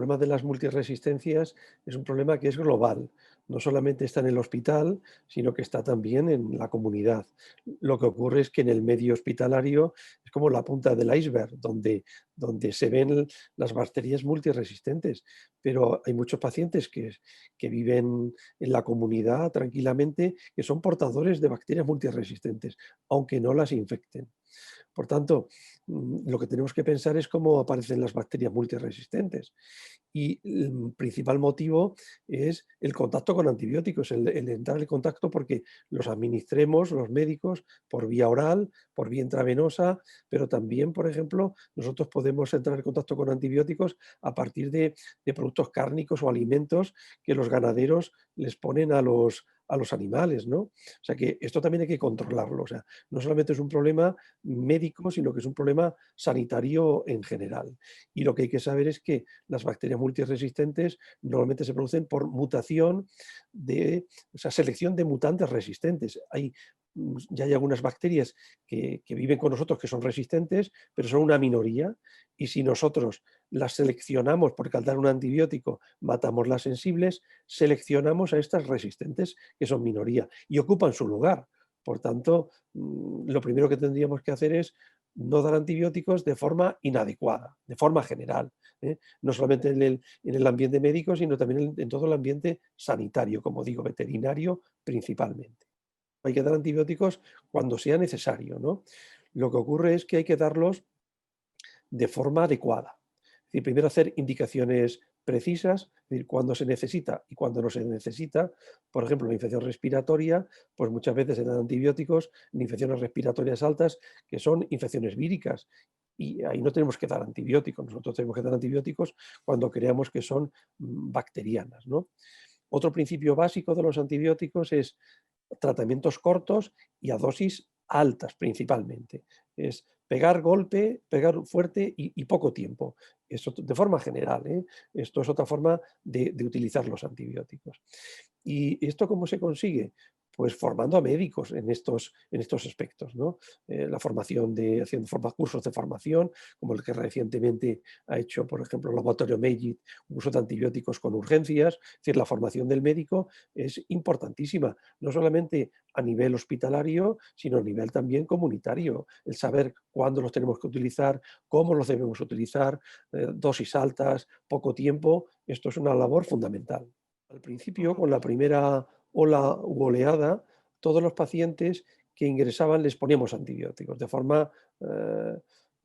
problema de las multiresistencias es un problema que es global. No solamente está en el hospital, sino que está también en la comunidad. Lo que ocurre es que en el medio hospitalario es como la punta del iceberg, donde se ven las bacterias multiresistentes. Pero hay muchos pacientes que viven en la comunidad tranquilamente, que son portadores de bacterias multiresistentes, aunque no las infecten. Por tanto, lo que tenemos que pensar es cómo aparecen las bacterias multiresistentes. Y el principal motivo es el contacto con antibióticos, el entrar en contacto porque los administremos los médicos por vía oral, por vía intravenosa, pero también, por ejemplo, nosotros podemos entrar en contacto con antibióticos a partir de productos cárnicos o alimentos que los ganaderos les ponen a los animales, ¿no? O sea que esto también hay que controlarlo. O sea, no solamente es un problema médico, sino que es un problema sanitario en general. Y lo que hay que saber es que las bacterias multiresistentes normalmente se producen por mutación o sea, selección de mutantes resistentes. Ya hay algunas bacterias que viven con nosotros que son resistentes, pero son una minoría. Y si nosotros las seleccionamos, porque al dar un antibiótico matamos las sensibles, seleccionamos a estas resistentes, que son minoría, y ocupan su lugar. Por tanto, lo primero que tendríamos que hacer es no dar antibióticos de forma inadecuada, de forma general, ¿eh? No solamente en el ambiente médico, sino también en todo el ambiente sanitario, como digo, veterinario principalmente. Hay que dar antibióticos cuando sea necesario, ¿no? Lo que ocurre es que hay que darlos de forma adecuada. Es decir, primero hacer indicaciones precisas, es decir, cuándo se necesita y cuándo no se necesita. Por ejemplo, la infección respiratoria, pues muchas veces se dan antibióticos en infecciones respiratorias altas, que son infecciones víricas. Y ahí no tenemos que dar antibióticos, nosotros tenemos que dar antibióticos cuando creamos que son bacterianas, ¿no? Otro principio básico de los antibióticos es tratamientos cortos y a dosis altas principalmente. Es pegar golpe, pegar fuerte y poco tiempo. Eso de forma general, ¿eh? Esto es otra forma de utilizar los antibióticos. ¿Y esto cómo se consigue? Pues formando a médicos en estos aspectos, ¿no? La formación haciendo cursos de formación, como el que recientemente ha hecho, por ejemplo, el laboratorio Meiji, uso de antibióticos con urgencias. Es decir, la formación del médico es importantísima, no solamente a nivel hospitalario, sino a nivel también comunitario. El saber cuándo los tenemos que utilizar, cómo los debemos utilizar, dosis altas, poco tiempo, esto es una labor fundamental. Al principio, con la primera ola u oleada, todos los pacientes que ingresaban les poníamos antibióticos, de forma,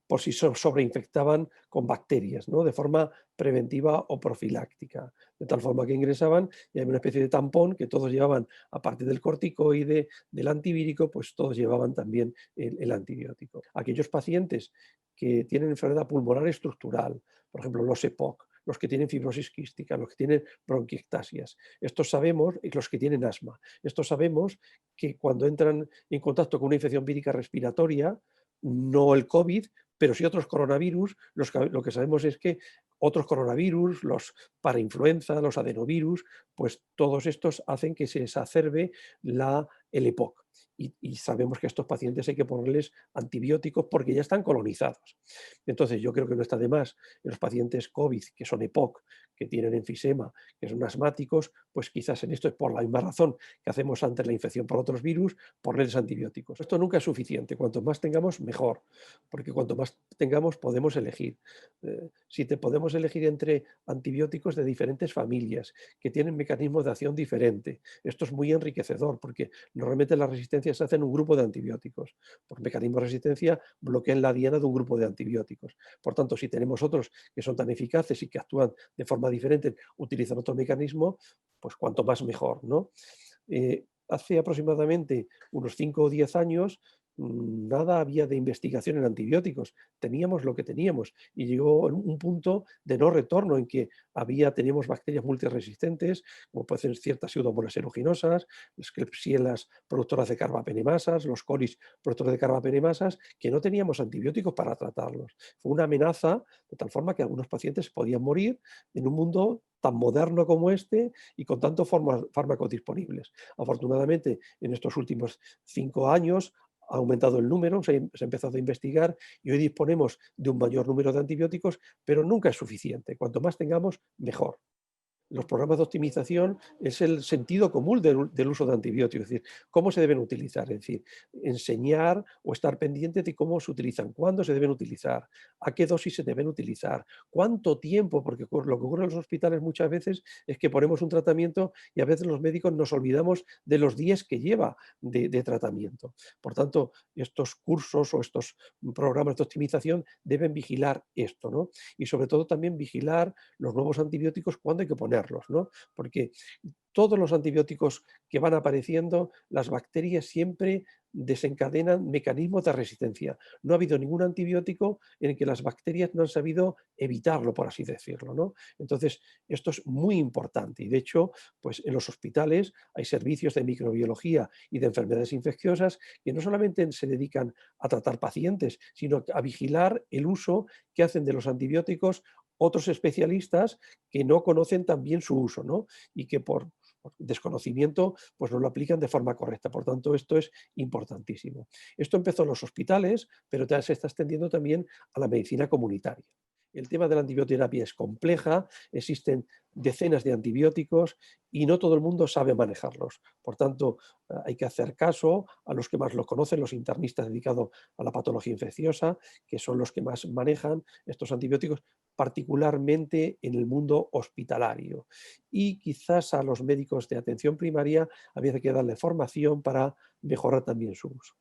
por si sobreinfectaban con bacterias, ¿no? De forma preventiva o profiláctica. De tal forma que ingresaban y había una especie de tampón que todos llevaban, aparte del corticoide, del antivírico, pues todos llevaban también el antibiótico. Aquellos pacientes que tienen enfermedad pulmonar estructural, por ejemplo, los EPOC, los que tienen fibrosis quística, los que tienen bronquiectasias. Estos sabemos, y los que tienen asma, estos sabemos que cuando entran en contacto con una infección vírica respiratoria, no el COVID, pero sí otros coronavirus, lo que sabemos es que otros coronavirus, los parainfluenza, los adenovirus, pues todos estos hacen que se exacerbe el EPOC. Y sabemos que a estos pacientes hay que ponerles antibióticos porque ya están colonizados. Entonces, yo creo que no está de más en los pacientes COVID, que son EPOC, que tienen enfisema, que son asmáticos, pues quizás en esto es por la misma razón que hacemos ante la infección por otros virus, ponerles antibióticos. Esto nunca es suficiente, cuanto más tengamos, mejor, porque cuanto más tengamos, podemos elegir. Si te podemos elegir entre antibióticos de diferentes familias, que tienen mecanismos de acción diferente, esto es muy enriquecedor, porque normalmente las resistencias se hacen en un grupo de antibióticos. Por mecanismo de resistencia bloquean la diana de un grupo de antibióticos. Por tanto, si tenemos otros que son tan eficaces y que actúan de forma diferente, utilizan otro mecanismo, pues cuanto más mejor, ¿no? Hace aproximadamente unos 5 o 10 años nada había de investigación en antibióticos, teníamos lo que teníamos y llegó un punto de no retorno en que teníamos bacterias multiresistentes, como pueden ser ciertas pseudomonas aeruginosas, las Klebsiellas productoras de carbapenemasas, los coris productores de carbapenemasas, que no teníamos antibióticos para tratarlos. Fue una amenaza de tal forma que algunos pacientes podían morir en un mundo tan moderno como este y con tantos fármacos disponibles. Afortunadamente, en estos últimos 5 años ha aumentado el número, se ha empezado a investigar y hoy disponemos de un mayor número de antibióticos, pero nunca es suficiente. Cuanto más tengamos, mejor. Los programas de optimización es el sentido común del uso de antibióticos, es decir, cómo se deben utilizar, es decir, enseñar o estar pendiente de cómo se utilizan, cuándo se deben utilizar, a qué dosis se deben utilizar, cuánto tiempo, porque lo que ocurre en los hospitales muchas veces es que ponemos un tratamiento y a veces los médicos nos olvidamos de los días que lleva de tratamiento. Por tanto, estos cursos o estos programas de optimización deben vigilar esto, ¿no? Y sobre todo también vigilar los nuevos antibióticos cuándo hay que ponerlos, ¿no? Porque todos los antibióticos que van apareciendo, las bacterias siempre desencadenan mecanismos de resistencia. No ha habido ningún antibiótico en el que las bacterias no han sabido evitarlo, por así decirlo, ¿no? Entonces, esto es muy importante y de hecho, pues en los hospitales hay servicios de microbiología y de enfermedades infecciosas que no solamente se dedican a tratar pacientes, sino a vigilar el uso que hacen de los antibióticos otros especialistas que no conocen tan bien su uso, ¿no? Y que por desconocimiento pues no lo aplican de forma correcta. Por tanto, esto es importantísimo. Esto empezó en los hospitales, pero ya se está extendiendo también a la medicina comunitaria. El tema de la antibioterapia es compleja, existen decenas de antibióticos y no todo el mundo sabe manejarlos. Por tanto, hay que hacer caso a los que más lo conocen, los internistas dedicados a la patología infecciosa, que son los que más manejan estos antibióticos, particularmente en el mundo hospitalario. Y quizás a los médicos de atención primaria había que darle formación para mejorar también su uso.